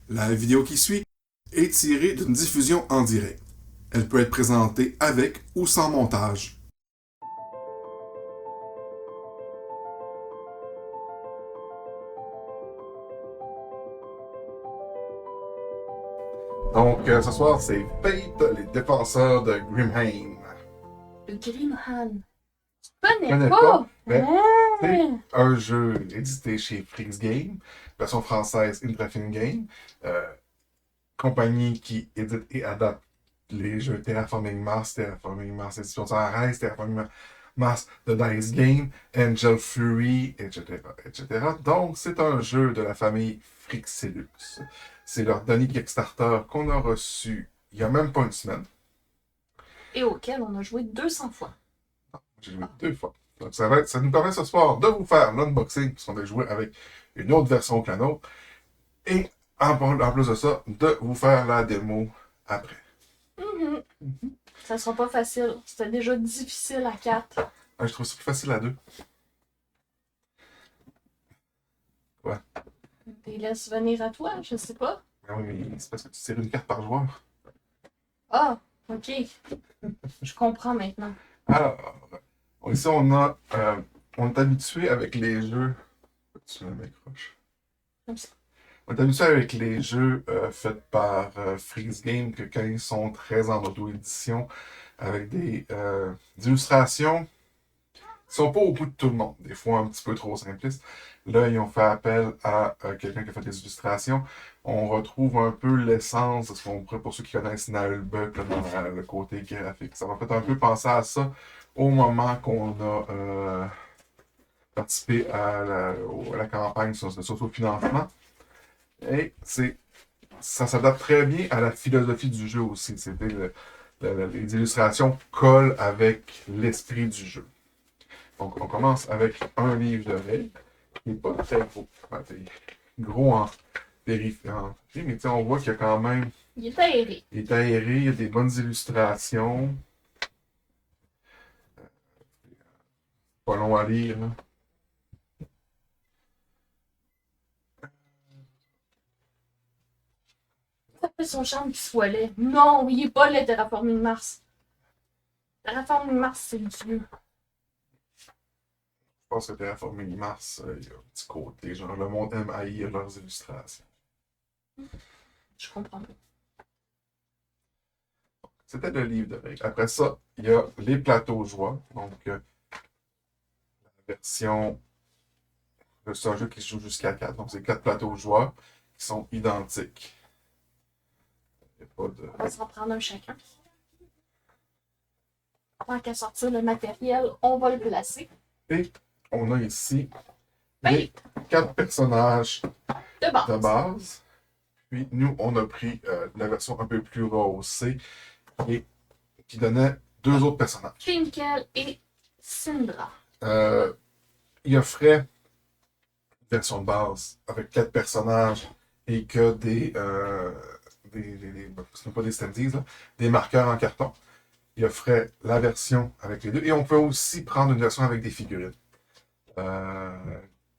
La vidéo qui suit est tirée d'une diffusion en direct. Elle peut être présentée avec ou sans montage. Donc, ce soir, c'est Fate, les défenseurs de Grimheim. Le Grimhan. Je connais Connais pas. pas? Ben, c'est Ah. un jeu édité chez Freaks Game, version française Intrafin Game, euh, compagnie qui édite et adapte les jeux Terraforming Mars Édition Sunrise, Terraforming Mars The Dice Game, Angel Fury, etc., etc. Donc, c'est un jeu de la famille Frixilux. C'est leur dernier Kickstarter qu'on a reçu il y a même pas une semaine. Et auquel on a joué 200 fois. J'ai joué 2 fois. Donc, ça nous permet ce soir de vous faire l'unboxing, puisqu'on a joué avec une autre version que la nôtre. Et en plus de ça, de vous faire la démo après. Mhm. Ça sera pas facile. C'était déjà difficile à 4. Je trouve ça plus facile à 2. Ouais. T'es laisse venir à toi, je sais pas. Mais oui, mais c'est parce que tu tires une carte par joueur. Ah, ok. Je comprends maintenant. Alors, ici, on est habitué avec les jeux. Tu m'accroches. Comme ça. On est habitué avec les jeux faits par Freaks Game que quand ils sont très en auto-édition, avec des illustrations qui sont pas au goût de tout le monde, des fois un petit peu trop simplistes. Là, ils ont fait appel à quelqu'un qui a fait des illustrations. On retrouve un peu l'essence de ce qu'on pourrait, pour ceux qui connaissent Nailbuck, dans le côté graphique. Ça m'a fait un peu penser à ça au moment qu'on a participé à la campagne sur le socio-financement. Et ça s'adapte très bien à la philosophie du jeu aussi. Les illustrations collent avec l'esprit du jeu. Donc, on commence avec un livre de règles qui n'est pas très gros. Enfin, c'est gros en périphérie, mais on voit qu'il y a quand même. Il est aéré. Il est aéré, il y a des bonnes illustrations. Pas long à lire. Là. Ça fait son charme qu'il soit laid. Non, il est pas laid, Terraforming Mars. Terraforming Mars, c'est Dieu. Je pense que Terraforming Mars, il y a un petit côté. Genre, le monde aime haïr leurs illustrations. Je comprends pas. C'était le livre de règles. Après ça, il y a les plateaux joie. Donc, la version. C'est un jeu qui se joue jusqu'à 4. Donc, c'est 4 plateaux joueurs qui sont identiques. Il n'y a pas de. On va s'en prendre un chacun. Tant qu'à sortir le matériel, on va le placer. Et on a ici Hey, les 4 personnages de de base. base. Puis, nous, on a pris la version un peu plus rehaussée et qui donnait 2 autres personnages. Finkel et Syndra. Il offrait une version de base avec 4 personnages et que ce n'est pas des standees, là, des marqueurs en carton. Il offrait la version avec les deux. Et on peut aussi prendre une version avec des figurines.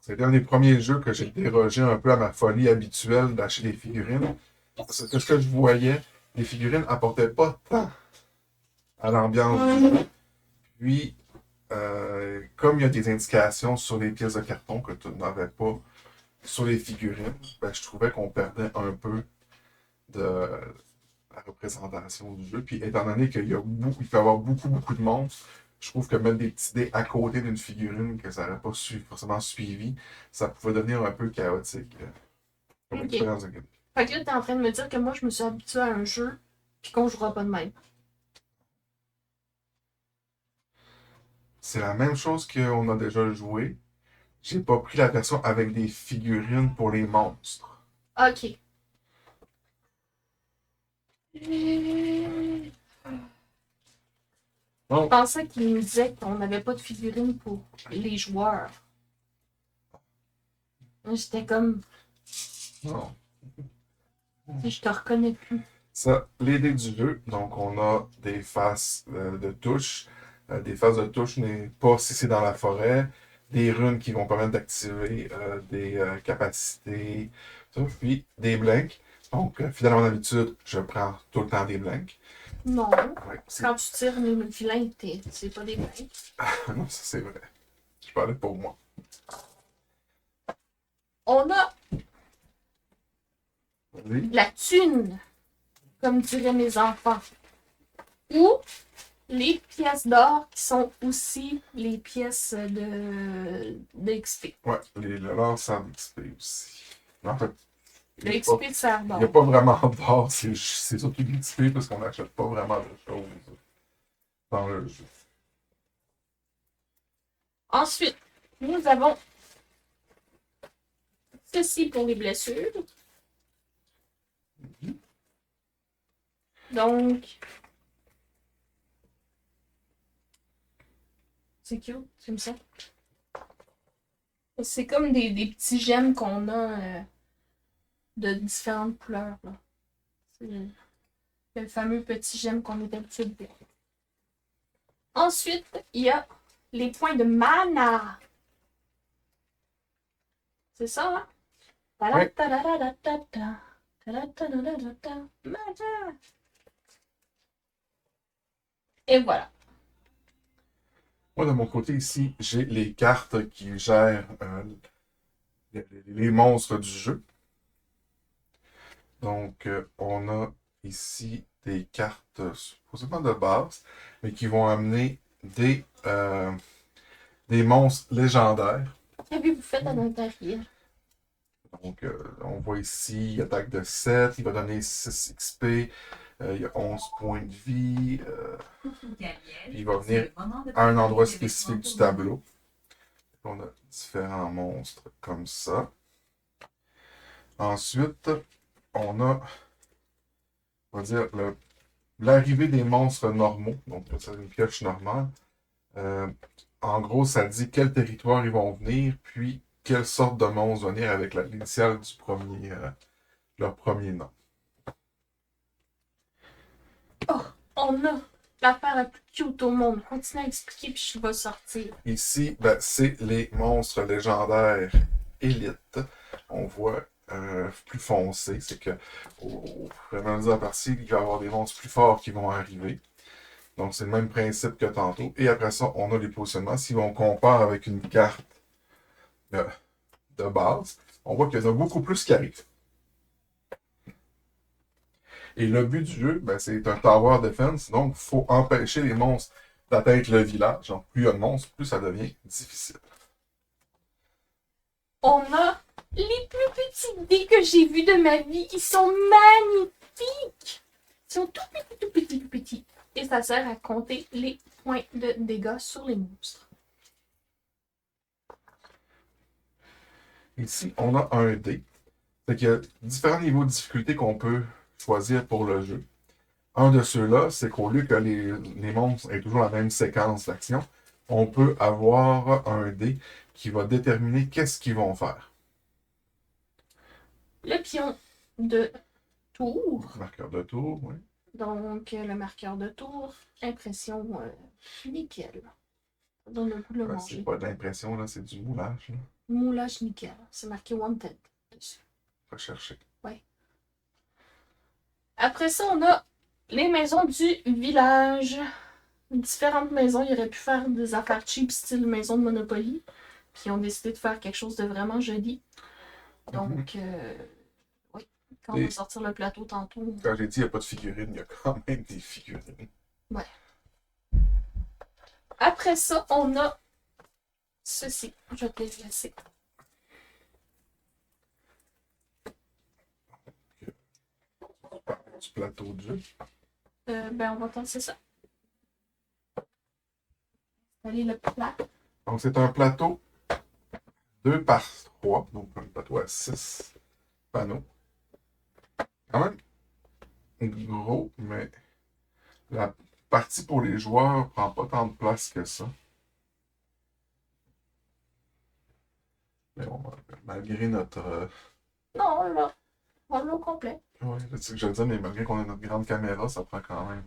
C'était un des premiers jeux que j'ai dérogé un peu à ma folie habituelle d'acheter des figurines. Parce que ce que je voyais, les figurines apportaient pas tant à l'ambiance du jeu. Puis, comme il y a des indications sur les pièces de carton que tu n'avais pas sur les figurines, ben, je trouvais qu'on perdait un peu de la représentation du jeu. Puis, étant donné qu'il il peut y avoir beaucoup de monstres, je trouve que mettre des petits dés à côté d'une figurine que ça n'aurait pas forcément suivi, ça pouvait devenir un peu chaotique comme Ok. expérience de gameplay. Fait que là, t'es en train de me dire que moi, je me suis habituée à un jeu, puis qu'on jouera pas de même. C'est la même chose qu'on a déjà joué. J'ai pas pris la version avec des figurines pour les monstres. Ok. Je Donc, pensais qu'il me disait qu'on n'avait pas de figurines pour les joueurs. J'étais comme, non. je te reconnais plus. Ça, les dés du jeu, donc on a des faces de touche. Des faces de touche n'est pas si c'est dans la forêt. Des runes qui vont permettre d'activer des capacités. Ça, puis des blanks. Donc, fidèle à mon habitude, je prends tout le temps des blanks. Non. Ouais, c'est... Quand tu tires les vilains, c'est pas des blancs. non, ça c'est vrai. Je parlais pour moi. On a Vas-y. la thune, comme diraient mes enfants. Ou les pièces d'or qui sont aussi les pièces d'XP. Ouais, le l'or sert d'XP aussi. En fait, Le XP sert il n'y a d'or. pas vraiment d'or, c'est surtout de l'XP parce qu'on n'achète pas vraiment de choses dans le jeu. Ensuite, nous avons ceci pour les blessures. Donc, c'est cute, j'aime ça. C'est comme des petits gemmes qu'on a de différentes couleurs. Là. C'est le fameux petit gemme qu'on est habitué de voir. Ensuite, il y a les points de mana. C'est ça, hein? Oui. Mana. Et voilà. Moi, de mon côté ici, j'ai les cartes qui gèrent les monstres du jeu. Donc, on a ici des cartes supposément de base, mais qui vont amener des monstres légendaires. Qu'avez-vous fait à l'intérieur? Donc, on voit ici, attaque de 7, il va donner 6 XP, il y a 11 points de vie, puis il va venir à un endroit spécifique du tableau. On a différents monstres comme ça. Ensuite, on va dire, l'arrivée des monstres normaux. Donc, c'est une pioche normale. En gros, ça dit quel territoire ils vont venir, puis quelle sorte de monstre venir avec l'initiale du premier, leur premier nom. Oh, on a l'affaire la plus cute au monde. Continue à expliquer, puis je vais sortir. Ici, ben, c'est les monstres légendaires élites. On voit plus foncé, c'est que au fur et à mesure de la partie, il va y avoir des monstres plus forts qui vont arriver. Donc, c'est le même principe que tantôt. Et après ça, on a les positionnements. Si on compare avec une carte de base, on voit qu'il y en a beaucoup plus qui arrivent. Et le but du jeu, ben, c'est un tower defense, donc il faut empêcher les monstres d'atteindre le village. Donc, plus il y a de monstres, plus ça devient difficile. On a les plus petits dés que j'ai vus de ma vie. Ils sont magnifiques. Ils sont tout petits, tout petits, tout petits. Et ça sert à compter les points de dégâts sur les monstres. Ici, on a un dé. C'est qu'il y a différents niveaux de difficulté qu'on peut choisir pour le jeu. Un de ceux-là, c'est qu'au lieu que les monstres aient toujours la même séquence d'action, on peut avoir un dé qui va déterminer qu'est-ce qu'ils vont faire. Le pion de tour. Marqueur de tour, oui. Donc, le marqueur de tour. Impression nickel. Ça donne le goût de le Ouais, c'est manger. pas de l'impression, là, c'est du moulage. Là. Moulage nickel. C'est marqué Wanted dessus. Rechercher. Après ça, on a les maisons du village. Différentes maisons. Ils auraient pu faire des affaires cheap, style maison de Monopoly. Puis ils ont décidé de faire quelque chose de vraiment joli. Donc, oui. Quand on va sortir le plateau tantôt. Quand j'ai dit qu'il n'y a pas de figurines, il y a quand même des figurines. Ouais. Après ça, on a ceci. Je vais te les laisser. Du plateau de jeu. Ben, on va tenter ça. Allez, le plat. Donc, c'est un plateau 2 par 3, donc un plateau à 6 panneaux. Quand même gros, mais la partie pour les joueurs prend pas tant de place que ça. Mais bon, malgré notre... Non, là. On l'a au complet. Oui, c'est ce que je veux dire, mais malgré qu'on a notre grande caméra, ça prend quand même...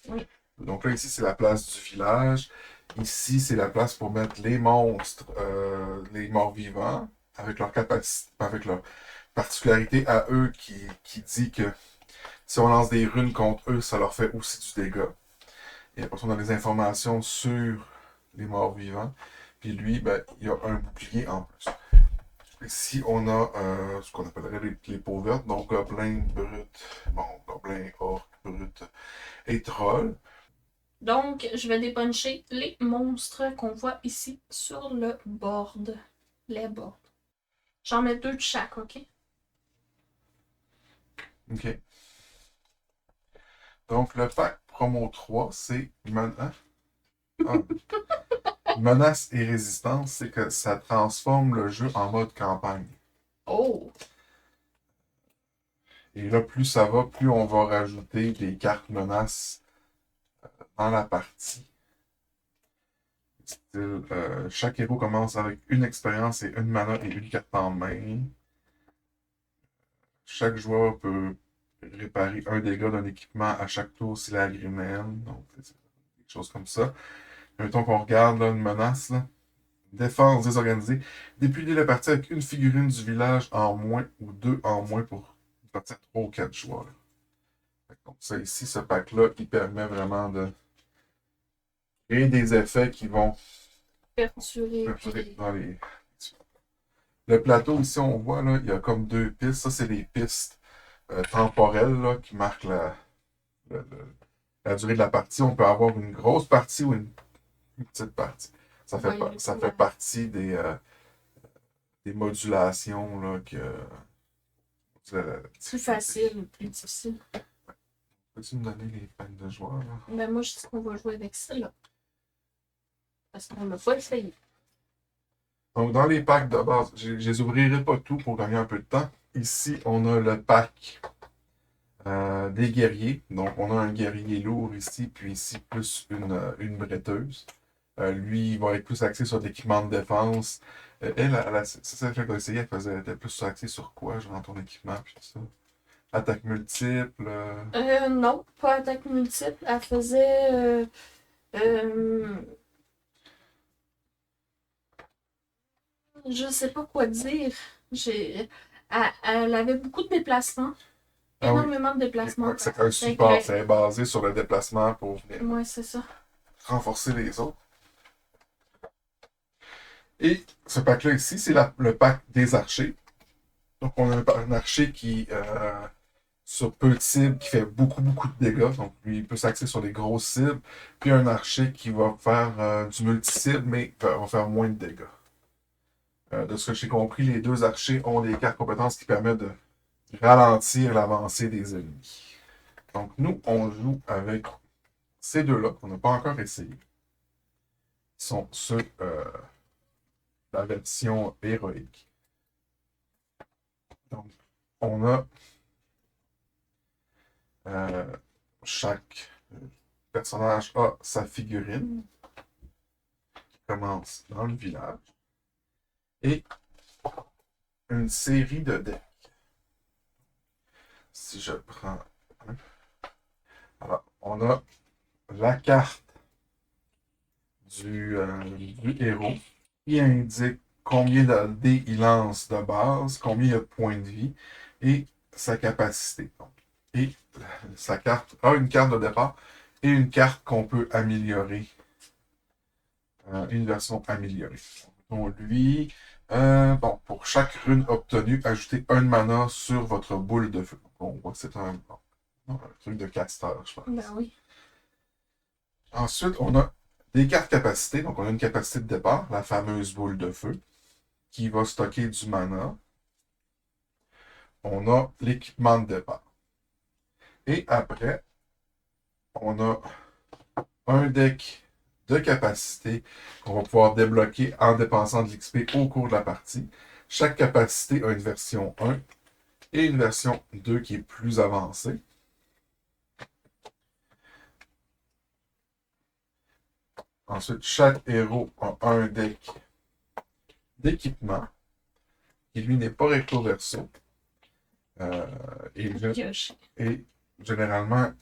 Oui. Donc là, ici, c'est la place du village. Ici, c'est la place pour mettre les monstres, les morts-vivants, avec leur capacité, avec leur particularité à eux qui dit que si on lance des runes contre eux, ça leur fait aussi du dégât. Et après, on a des informations sur les morts vivants. Puis lui, ben, il a un bouclier en plus. Ici, on a ce qu'on appellerait les peaux vertes, donc gobelins brutes, bon, gobelins, orques, brutes et trolls. Donc, je vais dépuncher les monstres qu'on voit ici sur le board. Les boards. J'en mets 2 de chaque, ok? OK. Donc, le pack promo 3, c'est menace et résistance, c'est que ça transforme le jeu en mode campagne. Oh! Et là, plus ça va, plus on va rajouter des cartes menaces dans la partie. Chaque héros commence avec une expérience et une mana et une carte en main. Chaque joueur peut réparer un dégât d'un équipement à chaque tour s'il a agrimène. Donc, c'est des choses comme ça. Mettons qu'on regarde là, une menace. Là. Défense désorganisée. Débuter la partie avec une figurine du village en moins ou 2 en moins pour une partie à 3 ou 4 joueurs. Donc ça ici, ce pack-là, il permet vraiment de créer des effets qui vont Perdurer. dans les... Le plateau ici, on voit, là, il y a comme 2 pistes. Ça, c'est les pistes temporelles là, qui marquent la durée de la partie. On peut avoir une grosse partie ou une petite partie. Ça fait partie des modulations là, Plus facile ou plus difficile. Peux-tu me donner les packs de joueurs? Là? Ben moi, je dis qu'on va jouer avec ça, là. Parce qu'on l'a pas essayé. Donc, dans les packs de base, je ne les ouvrirai pas tout pour gagner un peu de temps. Ici, on a le pack des guerriers. Donc, on a un guerrier lourd ici, puis ici, plus une bretteuse. Lui, il va être plus axé sur l'équipement de défense. C'est ça que j'ai essayé, elle était plus axée sur quoi, genre ton équipement, puis tout ça. Attaque multiple. Non, pas attaque multiple. Elle faisait. Je sais pas quoi dire. Elle avait beaucoup de déplacements. Ah oui. Énormément de déplacements. C'est un support, c'est basé sur le déplacement pour venir Ouais, c'est ça. renforcer les autres. Et ce pack-là ici, c'est le pack des archers. Donc, on a un archer qui, sur peu de cibles, qui fait beaucoup de dégâts. Donc, lui, il peut s'axer sur les grosses cibles. Puis, un archer qui va faire du multi-cible, mais va faire moins de dégâts. De ce que j'ai compris, les deux archers ont des cartes compétences qui permettent de ralentir l'avancée des ennemis. Donc, nous, on joue avec ces deux-là, qu'on n'a pas encore essayé. Ils sont ceux la version héroïque. Donc, on a chaque personnage a sa figurine qui commence dans le village et une série de decks. Si je prends un. Alors, on a la carte du héros qui indique combien de dés il lance de base, combien il a de points de vie et sa capacité. Et sa carte a une carte de départ et une carte qu'on peut améliorer. Une version améliorée. Donc lui, bon, pour chaque rune obtenue, ajoutez un mana sur votre boule de feu. On voit que c'est un truc de casteur, je pense. Ben oui. Ensuite, on a des cartes capacité. Donc, on a une capacité de départ, la fameuse boule de feu, qui va stocker du mana. On a l'équipement de départ. Et après, on a un deck de capacité qu'on va pouvoir débloquer en dépensant de l'XP au cours de la partie. Chaque capacité a une version 1 et une version 2 qui est plus avancée. Ensuite, chaque héros a un deck d'équipement qui, lui, n'est pas recto verso. Et généralement,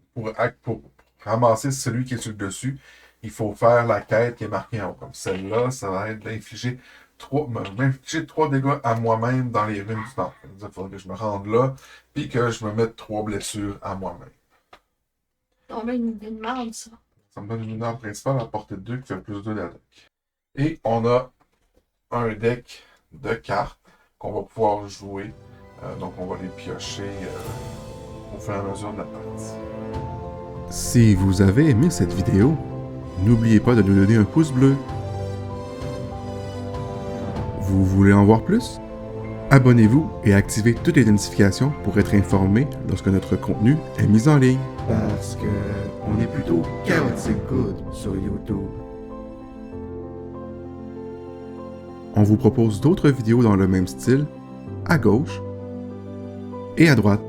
pour ramasser celui qui est sur le dessus, il faut faire la quête qui est marquée en haut. Comme celle-là, ça va être d'infliger m'infliger 3 dégâts à moi-même dans les ruines du temple. Il faudrait que je me rende là, puis que je me mette 3 blessures à moi-même. On a une idée de merde, ça. Ça me donne une mineur principale à portée de 2 qui fait plus 2 d'attaque. Et on a un deck de cartes qu'on va pouvoir jouer. Donc on va les piocher au fur et à mesure de la partie. Si vous avez aimé cette vidéo, n'oubliez pas de nous donner un pouce bleu. Vous voulez en voir plus? Abonnez-vous et activez toutes les notifications pour être informé lorsque notre contenu est mis en ligne. Parce que on est plutôt chaotic good sur YouTube. On vous propose d'autres vidéos dans le même style, à gauche et à droite.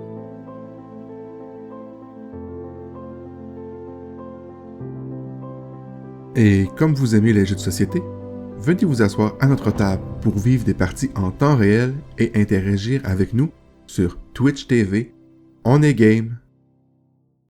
Et comme vous aimez les jeux de société, venez vous asseoir à notre table pour vivre des parties en temps réel et interagir avec nous sur Twitch TV, On est Game.